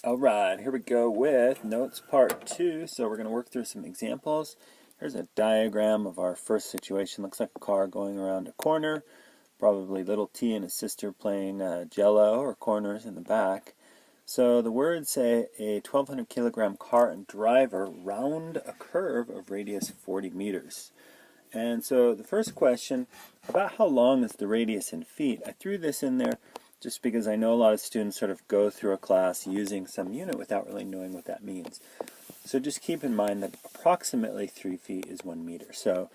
Alright, here we go with notes part 2. So we're going to work through some examples. Here's a diagram of our first situation. Looks like a car going around a corner. Probably little T and his sister playing Jello or corners in the back. So the words say a 1,200 kilogram car and driver round a curve of radius 40 meters. And so the first question, about how long is the radius in feet? I threw this in there just because I know a lot of students sort of go through a class using some unit without really knowing what that means. So just keep in mind that approximately 3 feet is 1 meter. So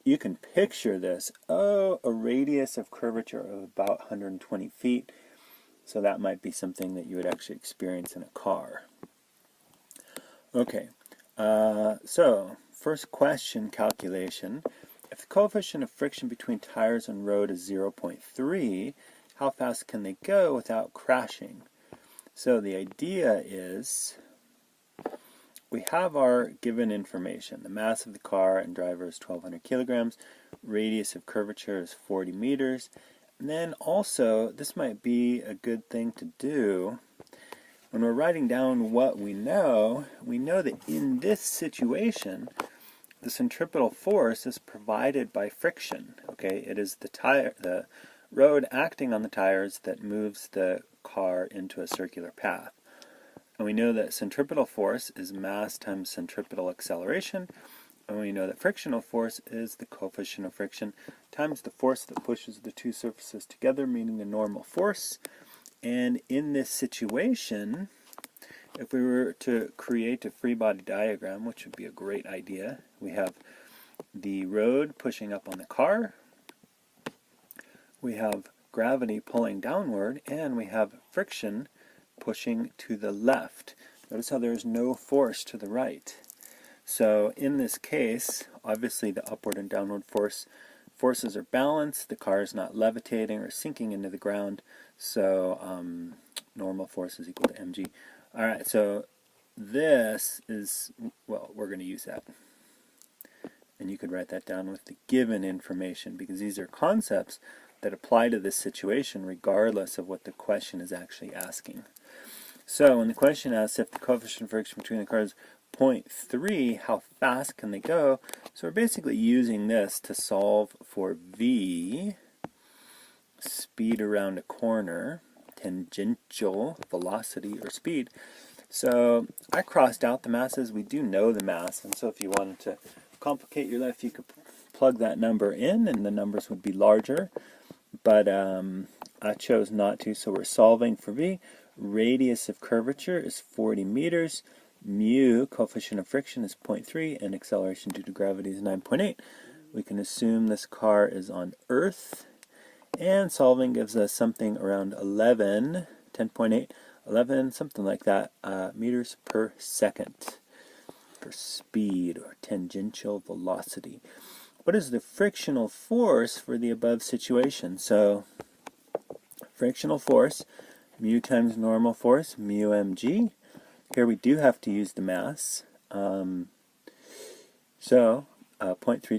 you can picture this, a radius of curvature of about 120 feet. So that might be something that you would actually experience in a car. Okay, so first question calculation. If the coefficient of friction between tires on road is 0.3, how fast can they go without crashing? So the idea is we have our given information. The mass of the car and driver is 1,200 kilograms. Radius of curvature is 40 meters. And then also, this might be a good thing to do. When we're writing down what we know that in this situation, the centripetal force is provided by friction. Okay, it is the road acting on the tires that moves the car into a circular path. And we know that centripetal force is mass times centripetal acceleration, and we know that frictional force is the coefficient of friction times the force that pushes the two surfaces together, meaning the normal force. And in this situation, if we were to create a free body diagram, which would be a great idea, we have the road pushing up on the car, we have gravity pulling downward, and we have friction pushing to the left. Notice how there's no force to the right. So in this case, obviously the upward and downward forces are balanced. The car is not levitating or sinking into the ground. So normal force is equal to mg. Alright, so this is, well, we're going to use that. And you could write that down with the given information, because these are concepts that apply to this situation regardless of what the question is actually asking. So when the question asks if the coefficient of friction between the cars is 0.3, how fast can they go? So we're basically using this to solve for v, speed around a corner, tangential velocity or speed. So I crossed out the masses. We do know the mass, and so if you wanted to complicate your life, you could plug that number in and the numbers would be larger. But I chose not to, so we're solving for v. Radius of curvature is 40 meters. Mu, coefficient of friction, is 0.3, and acceleration due to gravity is 9.8. We can assume this car is on Earth, and solving gives us something around 10.8, 11, something like that, meters per second for speed or tangential velocity. What is the frictional force for the above situation? So, frictional force, mu times normal force, mu mg. Here we do have to use the mass. 0.3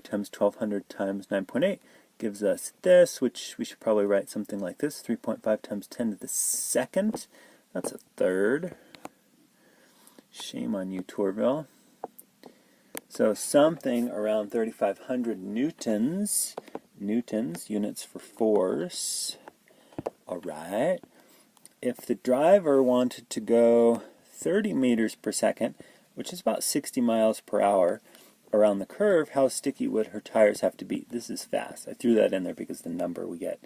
times 1,200 times 9.8 gives us this, which we should probably write something like this, 3.5 times 10 to the second. That's a third. Shame on you, Tourville. So something around 3,500 newtons, units for force. Alright. If the driver wanted to go 30 meters per second, which is about 60 miles per hour, around the curve, how sticky would her tires have to be? This is fast. I threw that in there because the number we get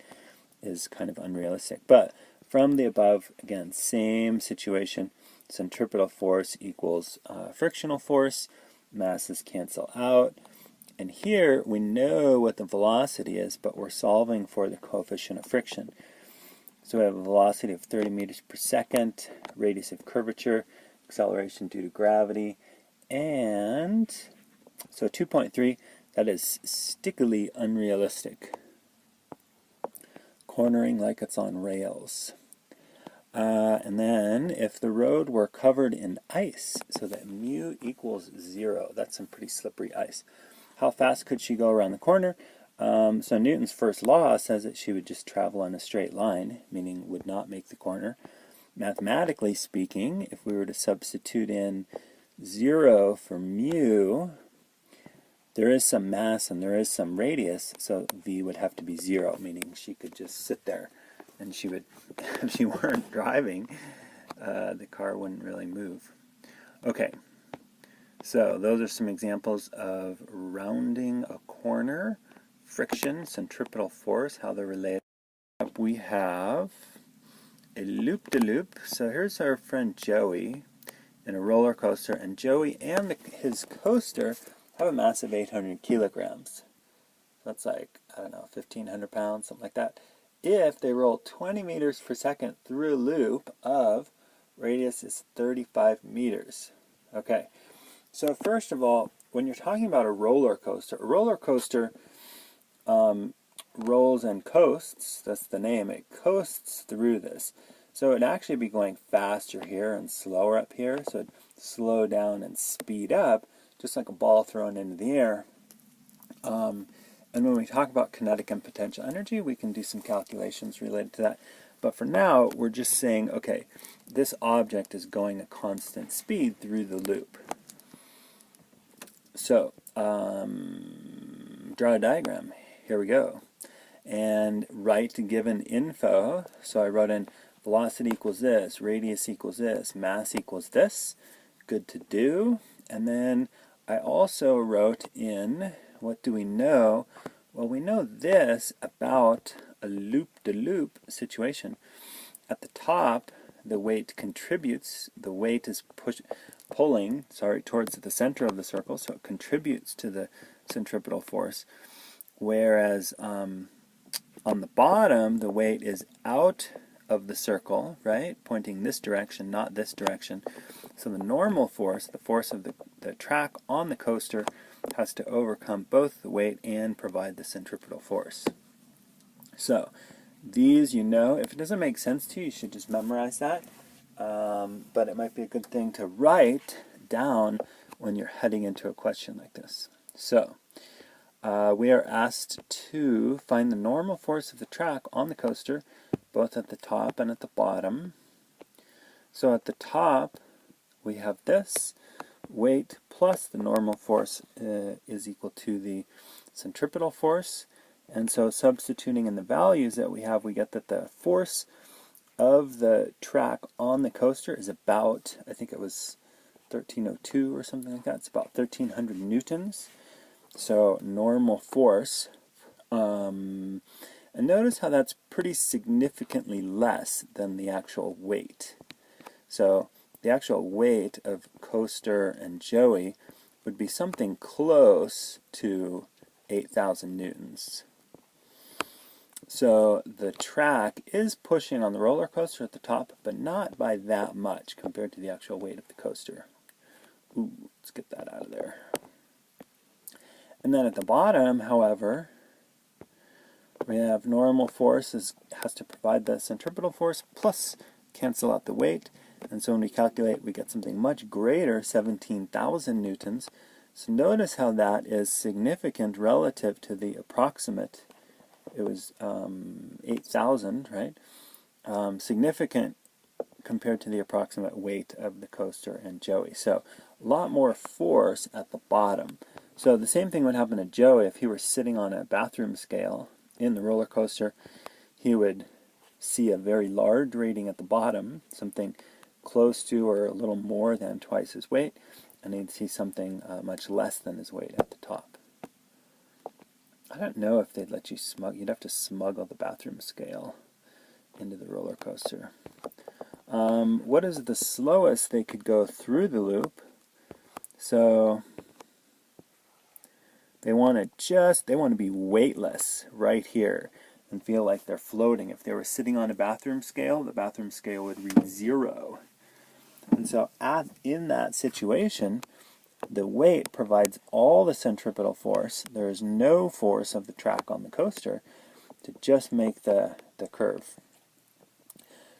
is kind of unrealistic. But from the above, again, same situation. Centripetal force equals frictional force. Masses cancel out. And here we know what the velocity is, but we're solving for the coefficient of friction. So we have a velocity of 30 meters per second, radius of curvature, acceleration due to gravity, and so 2.3, that is stickily unrealistic. Cornering like it's on rails. And then if the road were covered in ice, so that mu equals 0, that's some pretty slippery ice. How fast could she go around the corner? So Newton's first law says that she would just travel on a straight line, meaning would not make the corner. mathematically speaking, if we were to substitute in 0 for mu, there is some mass and there is some radius, so v would have to be 0, meaning she could just sit there and she would, if she weren't driving, the car wouldn't really move. Okay, so those are some examples of rounding a corner, friction, centripetal force, how they're related. We have a loop-de-loop. So here's our friend Joey in a roller coaster, and Joey and his coaster have a mass of 800 kilograms. So that's like, I don't know, 1,500 pounds, something like that. If they roll 20 meters per second through a loop of radius is 35 meters. Okay, so first of all, when you're talking about a roller coaster rolls and coasts, that's the name, it coasts through this. So it'd actually be going faster here and slower up here, so it'd slow down and speed up, just like a ball thrown into the air. And when we talk about kinetic and potential energy, we can do some calculations related to that. But for now, we're just saying, okay, this object is going a constant speed through the loop. So, draw a diagram. Here we go. And write given info. So I wrote in velocity equals this, radius equals this, mass equals this. Good to do. And then I also wrote in, what do we know? Well, we know this about a loop-de-loop situation. At the top, the weight contributes, the weight is pulling towards the center of the circle, so it contributes to the centripetal force. Whereas on the bottom, the weight is out of the circle, right? Pointing this direction, not this direction. So the normal force, the force of the track on the coaster, has to overcome both the weight and provide the centripetal force. So these, you know, if it doesn't make sense to you, you should just memorize that. But it might be a good thing to write down when you're heading into a question like this. So we are asked to find the normal force of the track on the coaster, both at the top and at the bottom. So at the top, we have this. Weight plus the normal force is equal to the centripetal force. And so substituting in the values that we have, we get that the force of the track on the coaster is about, I think it was 1302 or something like that. It's about 1,300 newtons. So normal force. And notice how that's pretty significantly less than the actual weight. So the actual weight of Coaster and Joey would be something close to 8,000 newtons. So the track is pushing on the roller coaster at the top, but not by that much compared to the actual weight of the coaster. Ooh, let's get that out of there. And then at the bottom, however, we have normal force has to provide the centripetal force plus cancel out the weight. And so when we calculate, we get something much greater, 17,000 newtons. So notice how that is significant relative to the approximate. It was 8,000, right? Significant compared to the approximate weight of the coaster and Joey. So a lot more force at the bottom. So the same thing would happen to Joey if he were sitting on a bathroom scale in the roller coaster. He would see a very large rating at the bottom, something close to or a little more than twice his weight, and he'd see something much less than his weight at the top. I don't know if they'd let you smuggle. You'd have to smuggle the bathroom scale into the roller coaster. What is the slowest they could go through the loop? So they want to be weightless right here and feel like they're floating. If they were sitting on a bathroom scale, the bathroom scale would read 0. And so in that situation, the weight provides all the centripetal force. There is no force of the track on the coaster to just make the curve.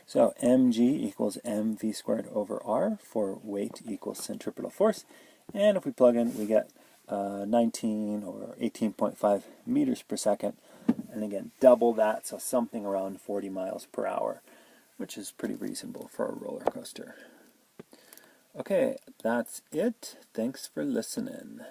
So mg equals mv squared over r for weight equals centripetal force. And if we plug in, we get 19 or 18.5 meters per second. And again, double that, so something around 40 miles per hour. which is pretty reasonable for a roller coaster. Okay, that's it. Thanks for listening.